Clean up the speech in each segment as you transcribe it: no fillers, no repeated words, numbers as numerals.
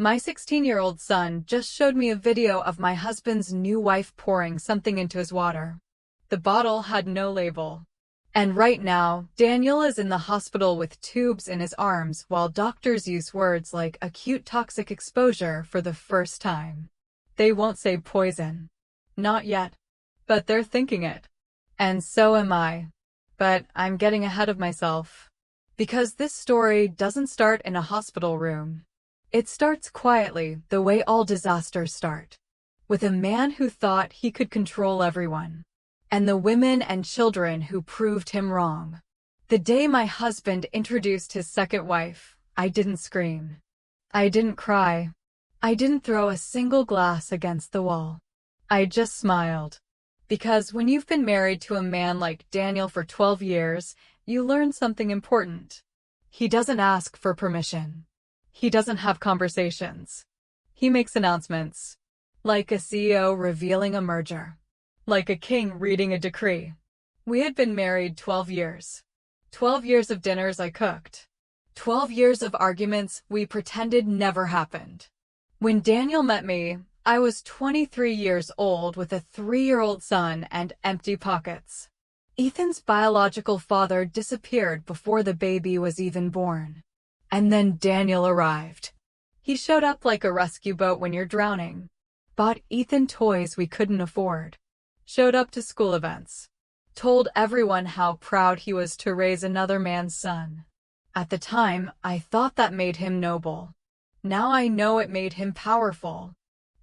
My 16-year-old son just showed me a video of my husband's new wife pouring something into his water. The bottle had no label. And right now, Daniel is in the hospital with tubes in his arms while doctors use words like acute toxic exposure for the first time. They won't say poison. Not yet. But they're thinking it. And so am I. But I'm getting ahead of myself. Because this story doesn't start in a hospital room. It starts quietly, the way all disasters start. With a man who thought he could control everyone. And the women and children who proved him wrong. The day my husband introduced his second wife, I didn't scream. I didn't cry. I didn't throw a single glass against the wall. I just smiled. Because when you've been married to a man like Daniel for 12 years, you learn something important. He doesn't ask for permission. He doesn't have conversations. He makes announcements. Like a CEO revealing a merger. Like a king reading a decree. We had been married 12 years. 12 years of dinners I cooked. 12 years of arguments we pretended never happened. When Daniel met me, I was 23 years old with a 3-year-old son and empty pockets. Ethan's biological father disappeared before the baby was even born. And then Daniel arrived. He showed up like a rescue boat when you're drowning. Bought Ethan toys we couldn't afford. Showed up to school events. Told everyone how proud he was to raise another man's son. At the time, I thought that made him noble. Now I know it made him powerful.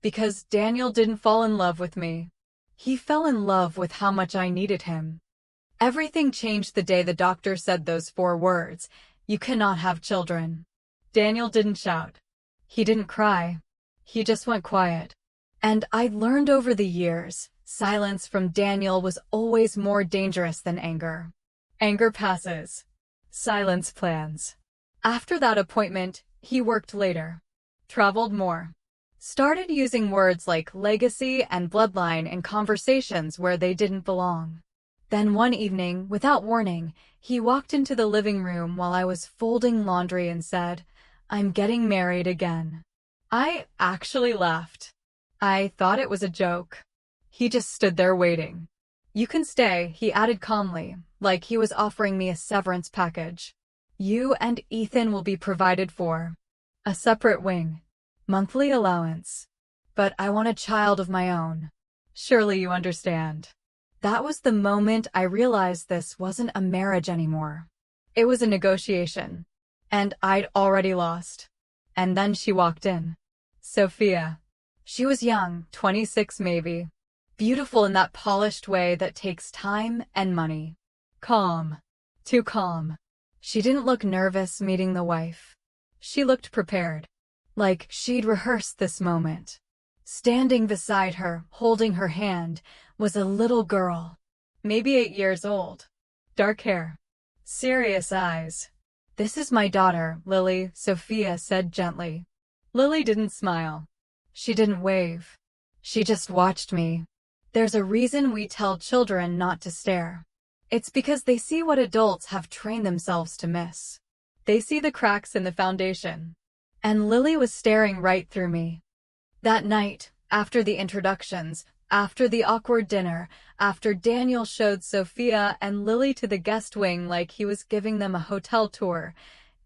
Because Daniel didn't fall in love with me. He fell in love with how much I needed him. Everything changed the day the doctor said those 4 words, "You cannot have children." Daniel didn't shout. He didn't cry. He just went quiet. And I'd learned over the years, silence from Daniel was always more dangerous than anger. Anger passes. Silence plans. After that appointment, he worked later. Traveled more. Started using words like legacy and bloodline in conversations where they didn't belong. Then one evening, without warning, he walked into the living room while I was folding laundry and said, "I'm getting married again." I actually laughed. I thought it was a joke. He just stood there waiting. "You can stay," he added calmly, like he was offering me a severance package. "You and Ethan will be provided for. A separate wing. Monthly allowance. But I want a child of my own. Surely you understand." That was the moment I realized this wasn't a marriage anymore. It was a negotiation. And I'd already lost. And then she walked in. Sophia. She was young, 26 maybe. Beautiful in that polished way that takes time and money. Calm. Too calm. She didn't look nervous meeting the wife. She looked prepared. Like she'd rehearsed this moment. Standing beside her, holding her hand, was a little girl. Maybe 8 years old. Dark hair. Serious eyes. "This is my daughter, Lily," Sophia said gently. Lily didn't smile. She didn't wave. She just watched me. There's a reason we tell children not to stare. It's because they see what adults have trained themselves to miss. They see the cracks in the foundation. And Lily was staring right through me. That night, after the introductions, after the awkward dinner, after Daniel showed Sophia and Lily to the guest wing like he was giving them a hotel tour,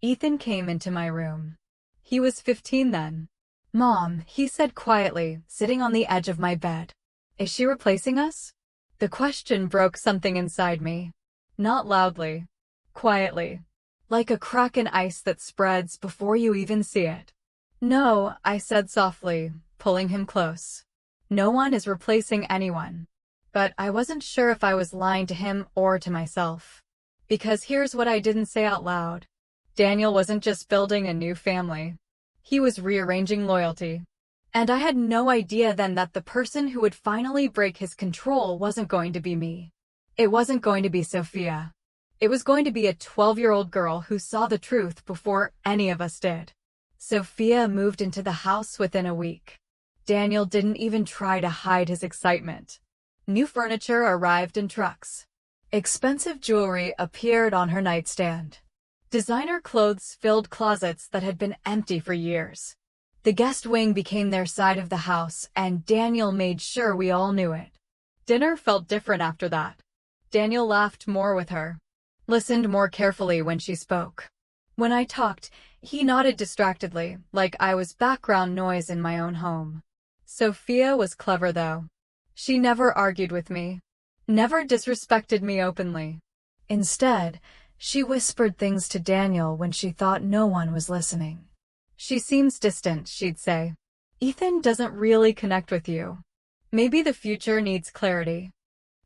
Ethan came into my room. He was 15 then. "Mom," he said quietly, sitting on the edge of my bed. "Is she replacing us?" The question broke something inside me. Not loudly. Quietly. Like a crack in ice that spreads before you even see it. "No," I said softly, pulling him close. "No one is replacing anyone." But I wasn't sure if I was lying to him or to myself. Because here's what I didn't say out loud. Daniel wasn't just building a new family. He was rearranging loyalty. And I had no idea then that the person who would finally break his control wasn't going to be me. It wasn't going to be Sophia. It was going to be a 12-year-old girl who saw the truth before any of us did. Sophia moved into the house within a week. Daniel didn't even try to hide his excitement. New furniture arrived in trucks. Expensive jewelry appeared on her nightstand. Designer clothes filled closets that had been empty for years. The guest wing became their side of the house, and Daniel made sure we all knew it. Dinner felt different after that. Daniel laughed more with her, listened more carefully when she spoke. When I talked, he nodded distractedly, like I was background noise in my own home. Sophia was clever though. She never argued with me, never disrespected me openly. Instead, she whispered things to Daniel when she thought no one was listening. She seems distant, she'd say. Ethan doesn't really connect with you. Maybe the future needs clarity.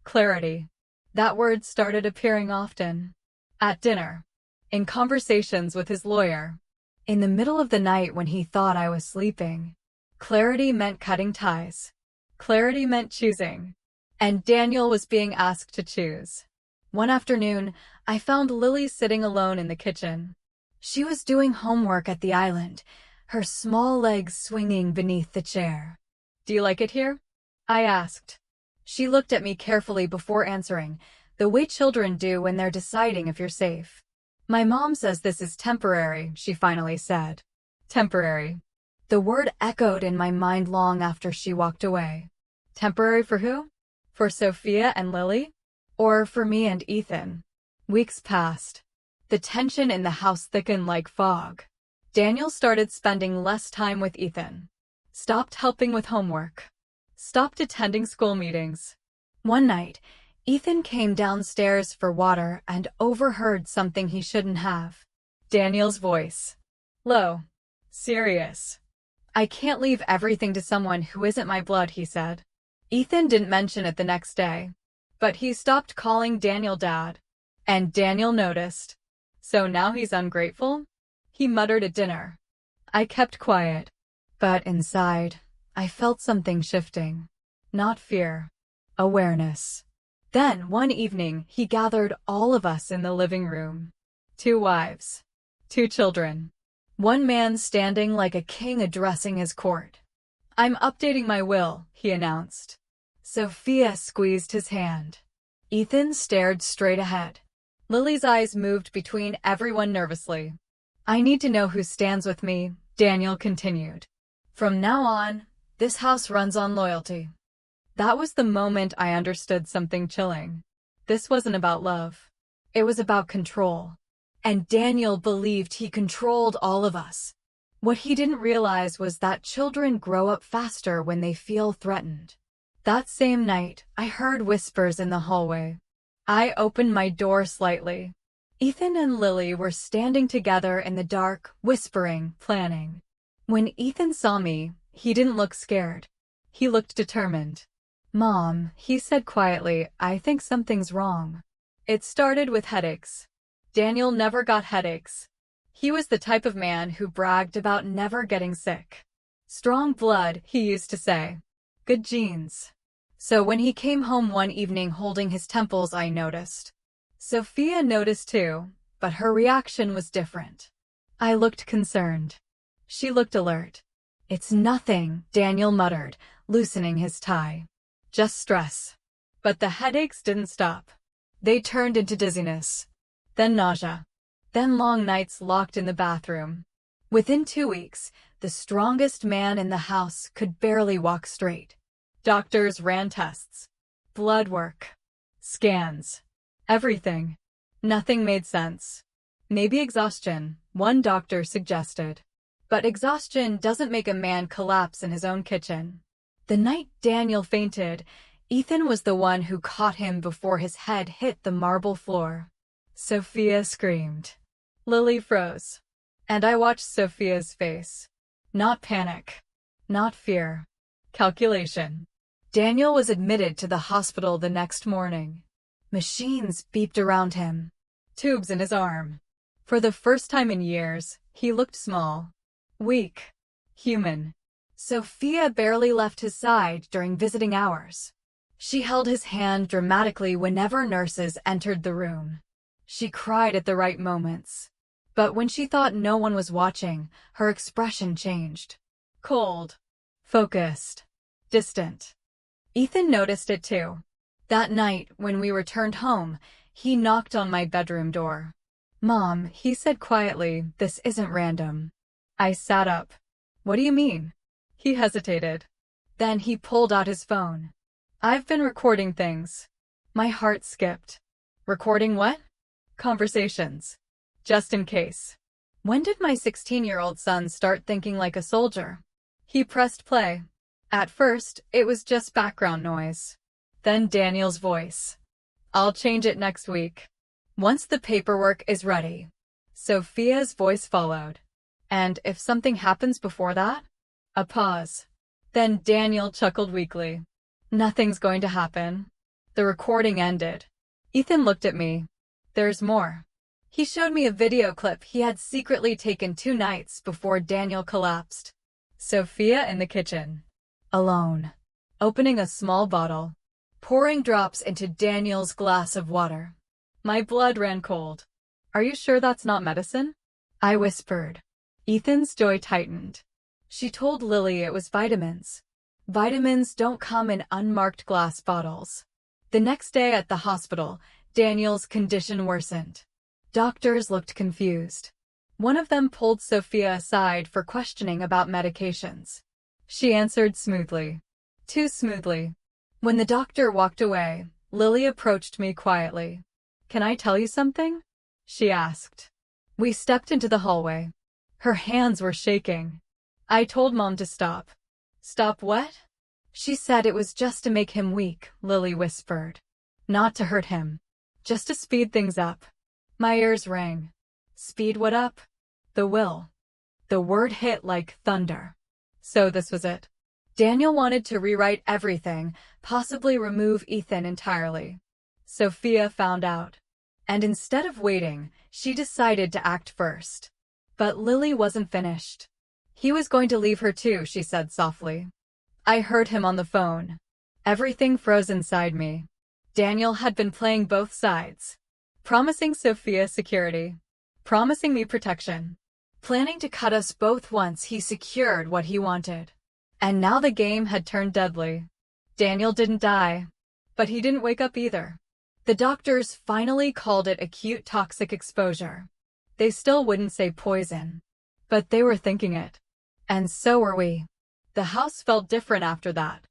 Clarity. That word started appearing often. At dinner. In conversations with his lawyer. In the middle of the night when he thought I was sleeping. Clarity meant cutting ties. Clarity meant choosing. And Daniel was being asked to choose. One afternoon, I found Lily sitting alone in the kitchen. She was doing homework at the island, her small legs swinging beneath the chair. "Do you like it here?" I asked. She looked at me carefully before answering, the way children do when they're deciding if you're safe. "My mom says this is temporary," she finally said. Temporary. The word echoed in my mind long after she walked away. Temporary for who? For Sophia and Lily? Or for me and Ethan? Weeks passed. The tension in the house thickened like fog. Daniel started spending less time with Ethan. Stopped helping with homework. Stopped attending school meetings. One night, Ethan came downstairs for water and overheard something he shouldn't have. Daniel's voice. Low. Serious. "I can't leave everything to someone who isn't my blood," he said. Ethan didn't mention it the next day. But he stopped calling Daniel Dad. And Daniel noticed. "So now he's ungrateful?" he muttered at dinner. I kept quiet. But inside, I felt something shifting. Not fear. Awareness. Then, one evening, he gathered all of us in the living room. 2 wives. 2 children. One man standing like a king addressing his court. "I'm updating my will," he announced. Sophia squeezed his hand. Ethan stared straight ahead. Lily's eyes moved between everyone nervously. "I need to know who stands with me," Daniel continued. "From now on, this house runs on loyalty." That was the moment I understood something chilling. This wasn't about love. It was about control. And Daniel believed he controlled all of us. What he didn't realize was that children grow up faster when they feel threatened. That same night, I heard whispers in the hallway. I opened my door slightly. Ethan and Lily were standing together in the dark, whispering, planning. When Ethan saw me, he didn't look scared. He looked determined. "Mom," he said quietly, "I think something's wrong." It started with headaches. Daniel never got headaches. He was the type of man who bragged about never getting sick. Strong blood, he used to say. Good genes. So when he came home one evening holding his temples, I noticed. Sophia noticed too, but her reaction was different. I looked concerned. She looked alert. "It's nothing," Daniel muttered, loosening his tie. "Just stress." But the headaches didn't stop. They turned into dizziness. Then nausea. Then long nights locked in the bathroom. Within 2 weeks, the strongest man in the house could barely walk straight. Doctors ran tests. Blood work. Scans. Everything. Nothing made sense. Maybe exhaustion, one doctor suggested. But exhaustion doesn't make a man collapse in his own kitchen. The night Daniel fainted, Ethan was the one who caught him before his head hit the marble floor. Sophia screamed. Lily froze. And I watched Sophia's face. Not panic. Not fear. Calculation. Daniel was admitted to the hospital the next morning. Machines beeped around him. Tubes in his arm. For the first time in years, he looked small. Weak. Human. Sophia barely left his side during visiting hours. She held his hand dramatically whenever nurses entered the room. She cried at the right moments. But when she thought no one was watching, her expression changed. Cold. Focused. Distant. Ethan noticed it too. That night, when we returned home, he knocked on my bedroom door. "Mom," he said quietly, "this isn't random." I sat up. What do you mean? He hesitated. Then he pulled out his phone. I've been recording things. My heart skipped. Recording what? Conversations. Just in case. When did my 16-year-old son start thinking like a soldier? He pressed play. At first, it was just background noise. Then Daniel's voice. I'll change it next week. Once the paperwork is ready. Sophia's voice followed. And if something happens before that? A pause. Then Daniel chuckled weakly. Nothing's going to happen. The recording ended. Ethan looked at me. There's more. He showed me a video clip he had secretly taken 2 nights before Daniel collapsed. Sophia in the kitchen. Alone. Opening a small bottle. Pouring drops into Daniel's glass of water. My blood ran cold. Are you sure that's not medicine? I whispered. Ethan's jaw tightened. She told Lily it was vitamins. Vitamins don't come in unmarked glass bottles. The next day at the hospital, Daniel's condition worsened. Doctors looked confused. One of them pulled Sophia aside for questioning about medications. She answered smoothly. Too smoothly. When the doctor walked away, Lily approached me quietly. Can I tell you something? She asked. We stepped into the hallway. Her hands were shaking. I told Mom to stop. Stop what? She said it was just to make him weak, Lily whispered. Not to hurt him. Just to speed things up. My ears rang. Speed what up? The will. The word hit like thunder. So this was it. Daniel wanted to rewrite everything, possibly remove Ethan entirely. Sophia found out. And instead of waiting, she decided to act first. But Lily wasn't finished. He was going to leave her too, she said softly. I heard him on the phone. Everything froze inside me. Daniel had been playing both sides. Promising Sophia security. Promising me protection. Planning to cut us both once he secured what he wanted. And now the game had turned deadly. Daniel didn't die. But he didn't wake up either. The doctors finally called it acute toxic exposure. They still wouldn't say poison. But they were thinking it. And so were we. The house felt different after that.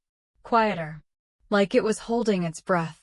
Quieter. Like it was holding its breath.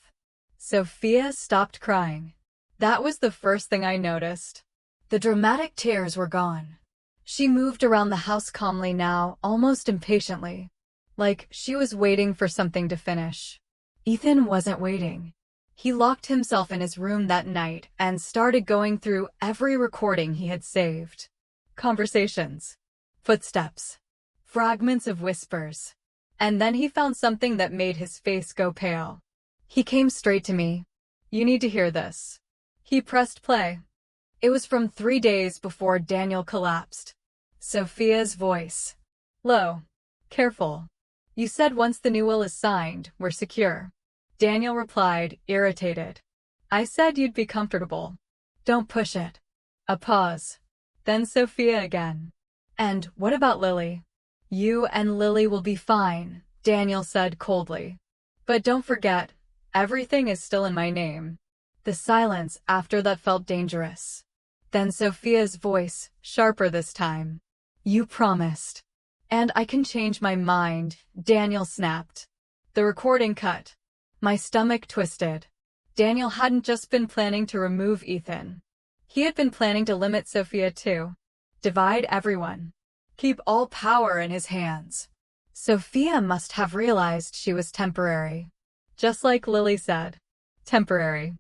Sophia stopped crying. That was the first thing I noticed. The dramatic tears were gone. She moved around the house calmly now, almost impatiently. Like she was waiting for something to finish. Ethan wasn't waiting. He locked himself in his room that night and started going through every recording he had saved. Conversations. Footsteps. Fragments of whispers. And then he found something that made his face go pale. He came straight to me. You need to hear this. He pressed play. It was from 3 days before Daniel collapsed. Sophia's voice. Low. Careful. You said once the new will is signed, we're secure. Daniel replied, irritated. I said you'd be comfortable. Don't push it. A pause. Then Sophia again. And what about Lily? You and Lily will be fine, Daniel said coldly. But don't forget, everything is still in my name. The silence after that felt dangerous. Then Sophia's voice, sharper this time. You promised. And I can change my mind, Daniel snapped. The recording cut. My stomach twisted. Daniel hadn't just been planning to remove Ethan. He had been planning to limit Sophia too. Divide everyone. Keep all power in his hands. Sophia must have realized she was temporary. Just like Lily said. Temporary.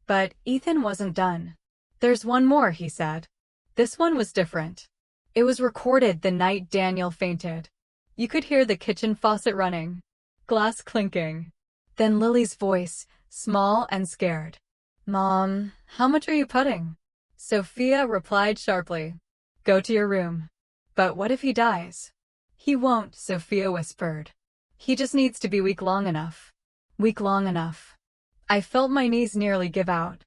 But Ethan wasn't done. There's one more, he said. This one was different. It was recorded the night Daniel fainted. You could hear the kitchen faucet running. Glass clinking. Then Lily's voice, small and scared. Mom, how much are you putting? Sophia replied sharply. Go to your room. But what if he dies? He won't, Sophia whispered. He just needs to be weak long enough. Weak long enough. I felt my knees nearly give out.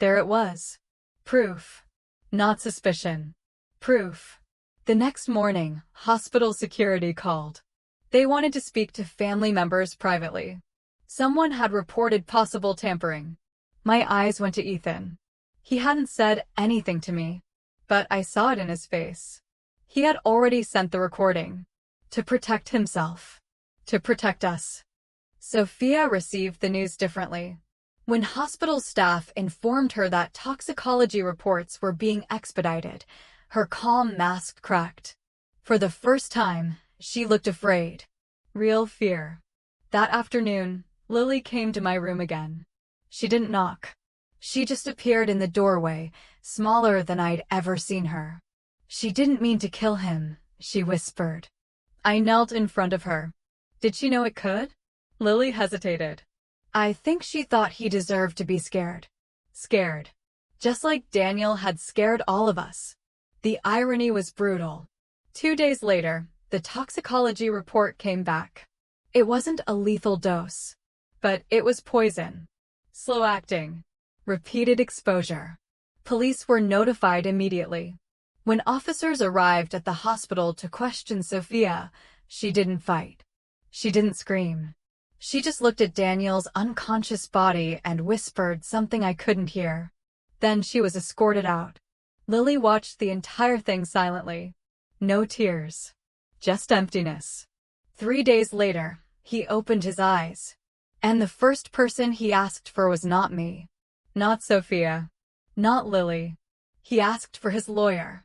There it was. Proof. Not suspicion. Proof. The next morning, hospital security called. They wanted to speak to family members privately. Someone had reported possible tampering. My eyes went to Ethan. He hadn't said anything to me, but I saw it in his face. He had already sent the recording. To protect himself. To protect us. Sophia received the news differently. When hospital staff informed her that toxicology reports were being expedited, her calm mask cracked. For the first time, she looked afraid. Real fear. That afternoon, Lily came to my room again. She didn't knock. She just appeared in the doorway, smaller than I'd ever seen her. She didn't mean to kill him, she whispered. I knelt in front of her. Did she know it could? Lily hesitated. I think she thought he deserved to be scared. Scared. Just like Daniel had scared all of us. The irony was brutal. 2 days later, the toxicology report came back. It wasn't a lethal dose, but it was poison. Slow acting. Repeated exposure. Police were notified immediately. When officers arrived at the hospital to question Sophia, she didn't fight. She didn't scream. She just looked at Daniel's unconscious body and whispered something I couldn't hear. Then she was escorted out. Lily watched the entire thing silently. No tears. Just emptiness. 3 days later, he opened his eyes. And the first person he asked for was not me. Not Sophia. Not Lily. He asked for his lawyer.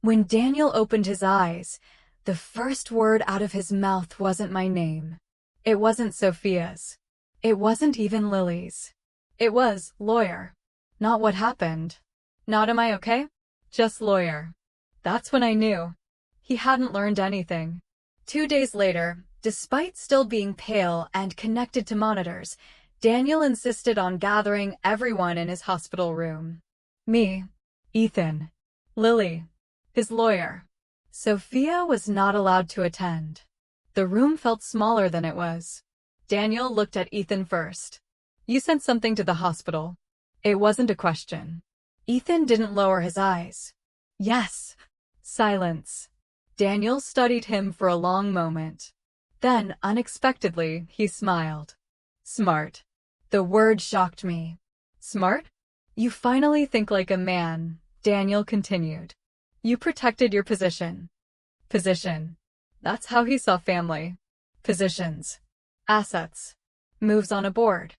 When Daniel opened his eyes, the first word out of his mouth wasn't my name. It wasn't Sophia's. It wasn't even Lily's. It was lawyer. Not what happened. Not am I okay? Just lawyer. That's when I knew. He hadn't learned anything. 2 days later, despite still being pale and connected to monitors, Daniel insisted on gathering everyone in his hospital room. Me, Ethan, Lily, his lawyer. Sophia was not allowed to attend. The room felt smaller than it was. Daniel looked at Ethan first. You sent something to the hospital. It wasn't a question. Ethan didn't lower his eyes. Yes. Silence. Daniel studied him for a long moment. Then, unexpectedly, he smiled. Smart. The word shocked me. Smart? You finally think like a man, Daniel continued. You protected your position. Position. That's how he saw family. Positions. Assets. Moves on a board.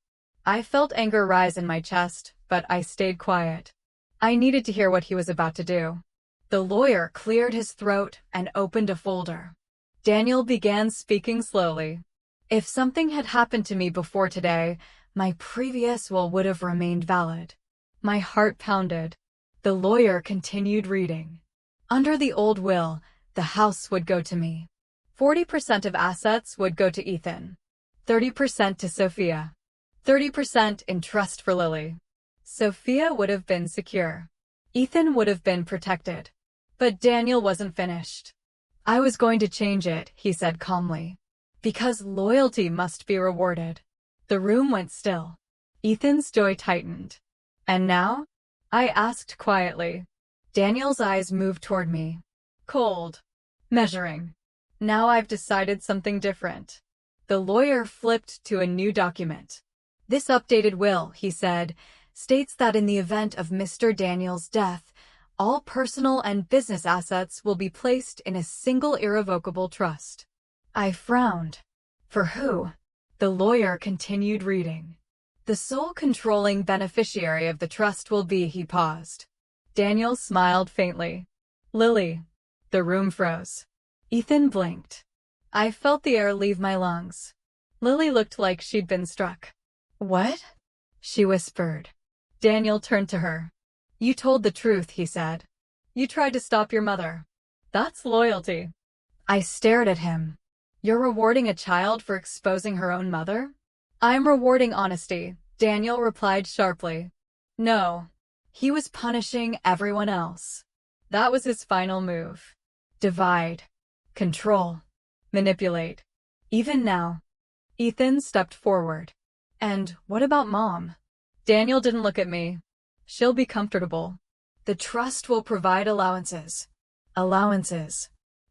I felt anger rise in my chest, but I stayed quiet. I needed to hear what he was about to do. The lawyer cleared his throat and opened a folder. Daniel began speaking slowly. If something had happened to me before today, my previous will would have remained valid. My heart pounded. The lawyer continued reading. Under the old will, the house would go to me. 40% of assets would go to Ethan. 30% to Sophia. 30% in trust for Lily. Sophia would have been secure. Ethan would have been protected. But Daniel wasn't finished. I was going to change it, he said calmly. Because loyalty must be rewarded. The room went still. Ethan's jaw tightened. And now? I asked quietly. Daniel's eyes moved toward me. Cold. Measuring. Now I've decided something different. The lawyer flipped to a new document. This updated will, he said, states that in the event of Mr. Daniel's death, all personal and business assets will be placed in a single irrevocable trust. I frowned. For who? The lawyer continued reading. The sole controlling beneficiary of the trust will be, he paused. Daniel smiled faintly. Lily. The room froze. Ethan blinked. I felt the air leave my lungs. Lily looked like she'd been struck. What? She whispered. Daniel turned to her. You told the truth, he said. You tried to stop your mother. That's loyalty. I stared at him. You're rewarding a child for exposing her own mother? I'm rewarding honesty, Daniel replied sharply. No. He was punishing everyone else. That was his final move. Divide. Control. Manipulate. Even now. Ethan stepped forward. And what about Mom? Daniel didn't look at me. She'll be comfortable. The trust will provide allowances. Allowances.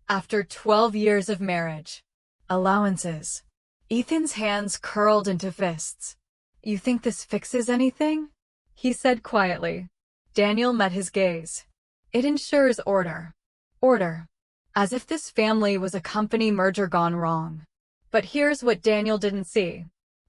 After 12 years of marriage. Allowances. Ethan's hands curled into fists. You think this fixes anything? He said quietly. Daniel met his gaze. It ensures order. Order. As if this family was a company merger gone wrong. But here's what Daniel didn't see.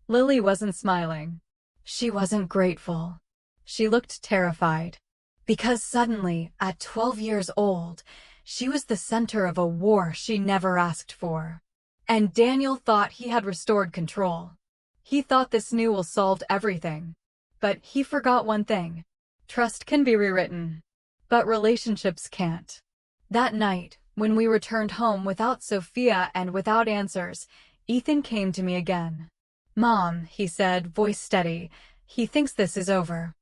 Lily wasn't smiling. She wasn't grateful. She looked terrified. Because suddenly, at 12 years old, she was the center of a war she never asked for. And Daniel thought he had restored control. He thought this new will solve everything. But he forgot one thing. Trust can be rewritten. But relationships can't. That night, when we returned home without Sophia and without answers, Ethan came to me again. "Mom," he said, voice steady, "he thinks this is over."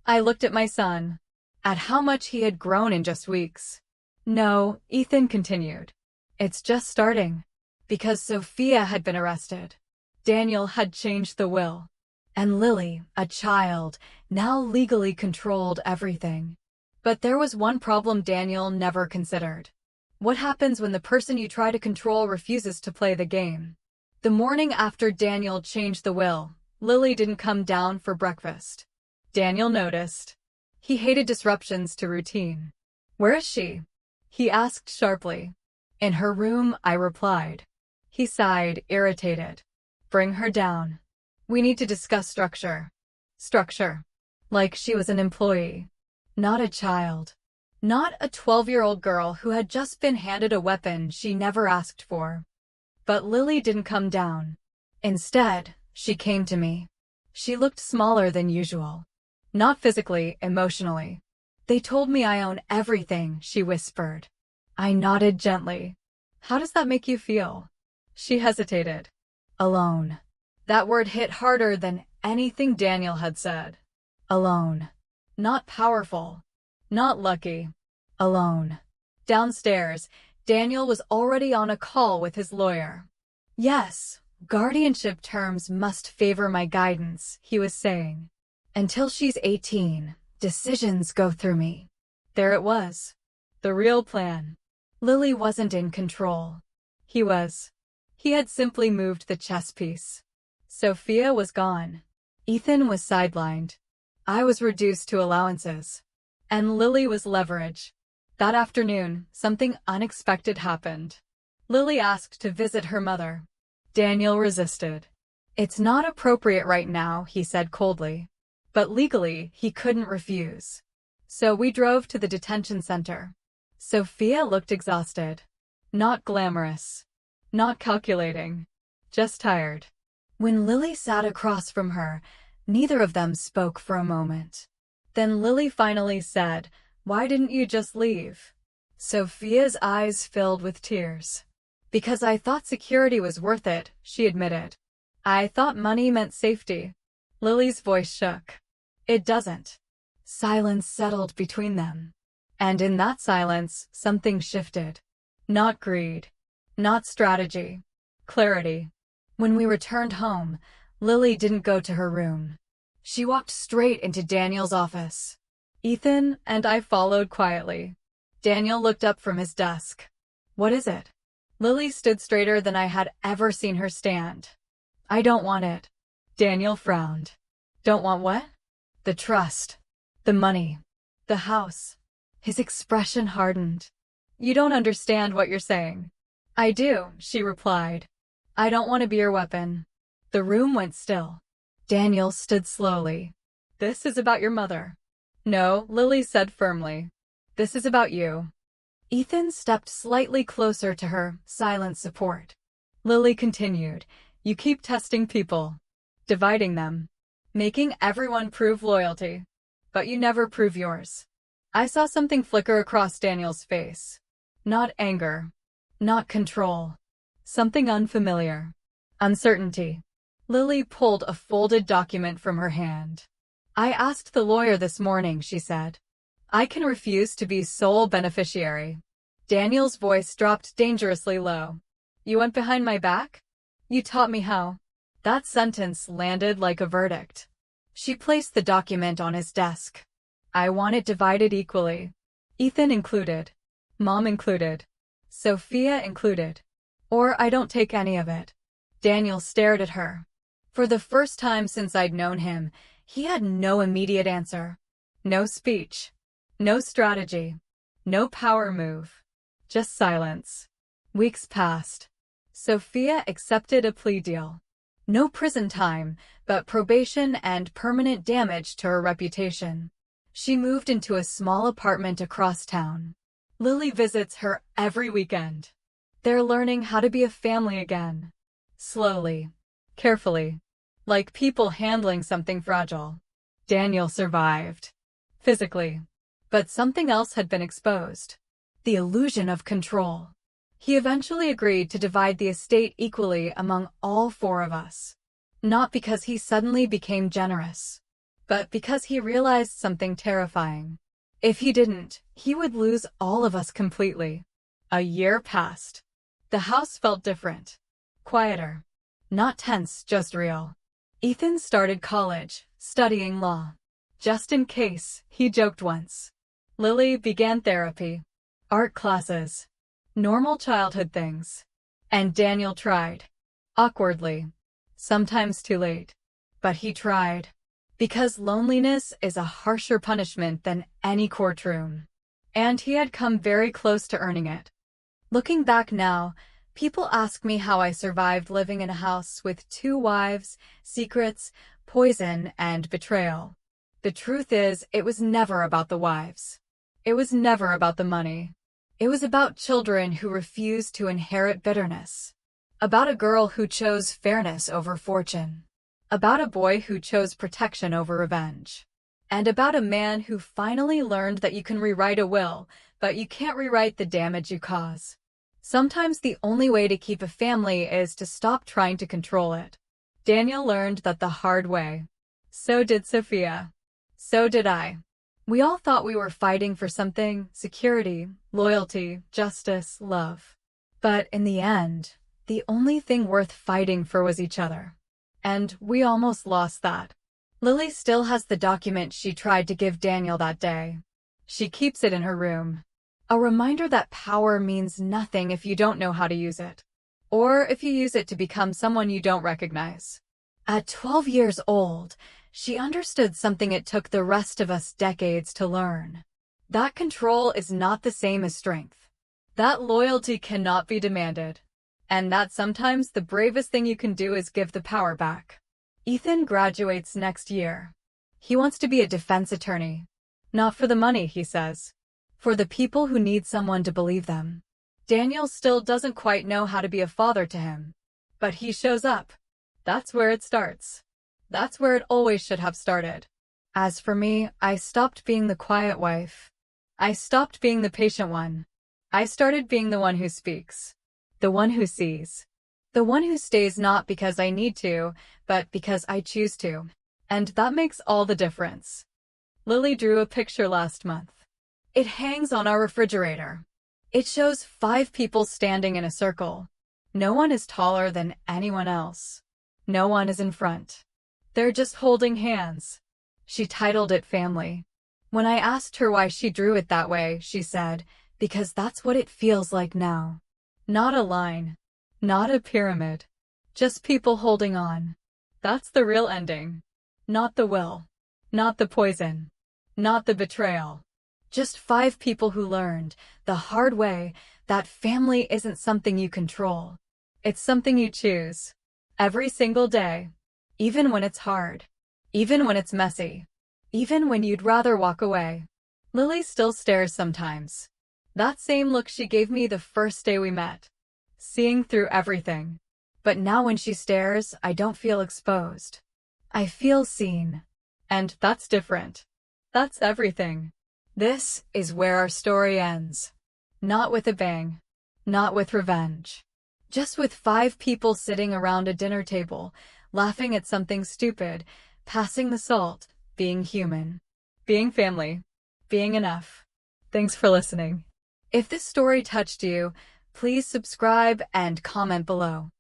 I looked at my son. At how much he had grown in just weeks. "No," Ethan continued. "It's just starting." Because Sophia had been arrested. Daniel had changed the will. And Lily, a child, now legally controlled everything. But there was one problem Daniel never considered. What happens when the person you try to control refuses to play the game? The morning after Daniel changed the will, Lily didn't come down for breakfast. Daniel noticed. He hated disruptions to routine. "Where is she?" he asked sharply. "In her room," I replied. He sighed, irritated. "Bring her down. We need to discuss structure." Structure. Like she was an employee. Not a child. Not a 12-year-old girl who had just been handed a weapon she never asked for. But Lily didn't come down. Instead, she came to me. She looked smaller than usual. Not physically, emotionally. "They told me I own everything," she whispered. I nodded gently. "How does that make you feel?" She hesitated. Alone. That word hit harder than anything Daniel had said. Alone. Not powerful. Not lucky. Alone. Downstairs, Daniel was already on a call with his lawyer. "Yes, guardianship terms must favor my guidance," he was saying. "Until she's 18, decisions go through me." There it was. The real plan. Lily wasn't in control. He was. He had simply moved the chess piece. Sophia was gone. Ethan was sidelined. I was reduced to allowances. And Lily was leverage. That afternoon, something unexpected happened. Lily asked to visit her mother. Daniel resisted. "It's not appropriate right now," he said coldly. But legally, he couldn't refuse. So we drove to the detention center. Sophia looked exhausted. Not glamorous. Not calculating. Just tired. When Lily sat across from her, neither of them spoke for a moment. Then Lily finally said, "Why didn't you just leave?" Sophia's eyes filled with tears. "Because I thought security was worth it," she admitted. "I thought money meant safety." Lily's voice shook. "It doesn't." Silence settled between them. And in that silence, something shifted. Not greed. Not strategy. Clarity. When we returned home, Lily didn't go to her room. She walked straight into Daniel's office. Ethan and I followed quietly. Daniel looked up from his desk. "What is it?" Lily stood straighter than I had ever seen her stand. "I don't want it." Daniel frowned. "Don't want what?" "The trust. The money. The house." His expression hardened. "You don't understand what you're saying." "I do," she replied. "I don't want to be your weapon." The room went still. Daniel stood slowly. "This is about your mother." "No," Lily said firmly. "This is about you." Ethan stepped slightly closer to her, silent support. Lily continued, "You keep testing people. Dividing them. Making everyone prove loyalty. But you never prove yours." I saw something flicker across Daniel's face. Not anger. Not control. Something unfamiliar. Uncertainty. Lily pulled a folded document from her hand. "I asked the lawyer this morning," she said. "I can refuse to be sole beneficiary." Daniel's voice dropped dangerously low. "You went behind my back? You taught me how." That sentence landed like a verdict. She placed the document on his desk. "I want it divided equally. Ethan included. Mom included. Sophia included. Or I don't take any of it." Daniel stared at her. For the first time since I'd known him, he had no immediate answer. No speech. No strategy. No power move. Just silence. Weeks passed. Sophia accepted a plea deal. No prison time, but probation and permanent damage to her reputation. She moved into a small apartment across town. Lily visits her every weekend. They're learning how to be a family again. Slowly. Carefully. Like people handling something fragile. Daniel survived. Physically. But something else had been exposed. The illusion of control. He eventually agreed to divide the estate equally among all four of us. Not because he suddenly became generous, but because he realized something terrifying. If he didn't, he would lose all of us completely. A year passed. The house felt different. Quieter. Not tense, just real. Ethan started college, studying law. Just in case, he joked once. Lily began therapy. Art classes. Normal childhood things. And Daniel tried. Awkwardly. Sometimes too late. But he tried. Because loneliness is a harsher punishment than any courtroom. And he had come very close to earning it. Looking back now, people ask me how I survived living in a house with 2 wives, secrets, poison, and betrayal. The truth is, it was never about the wives. It was never about the money. It was about children who refused to inherit bitterness. About a girl who chose fairness over fortune. About a boy who chose protection over revenge. And about a man who finally learned that you can rewrite a will, but you can't rewrite the damage you cause. Sometimes the only way to keep a family is to stop trying to control it. Daniel learned that the hard way. So did Sophia. So did I. We all thought we were fighting for something: security, loyalty, justice, love. But in the end, the only thing worth fighting for was each other. And we almost lost that. Lily still has the document she tried to give Daniel that day. She keeps it in her room. A reminder that power means nothing if you don't know how to use it. Or if you use it to become someone you don't recognize. At 12 years old, she understood something it took the rest of us decades to learn. That control is not the same as strength. That loyalty cannot be demanded. And that sometimes the bravest thing you can do is give the power back. Ethan graduates next year. He wants to be a defense attorney. Not for the money, he says. For the people who need someone to believe them. Daniel still doesn't quite know how to be a father to him. But he shows up. That's where it starts. That's where it always should have started. As for me, I stopped being the quiet wife. I stopped being the patient one. I started being the one who speaks. The one who sees. The one who stays not because I need to, but because I choose to. And that makes all the difference. Lily drew a picture last month. It hangs on our refrigerator. It shows 5 people standing in a circle. No one is taller than anyone else. No one is in front. They're just holding hands. She titled it Family. When I asked her why she drew it that way, she said, because that's what it feels like now. Not a line. Not a pyramid. Just people holding on. That's the real ending. Not the will. Not the poison. Not the betrayal. Just 5 people who learned, the hard way, that family isn't something you control. It's something you choose. Every single day. Even when it's hard. Even when it's messy. Even when you'd rather walk away. Lily still stares sometimes. That same look she gave me the first day we met. Seeing through everything. But now when she stares, I don't feel exposed. I feel seen. And that's different. That's everything. This is where our story ends. Not with a bang. Not with revenge. Just with 5 people sitting around a dinner table, laughing at something stupid, passing the salt, being human. Being family. Being enough. Thanks for listening. If this story touched you, please subscribe and comment below.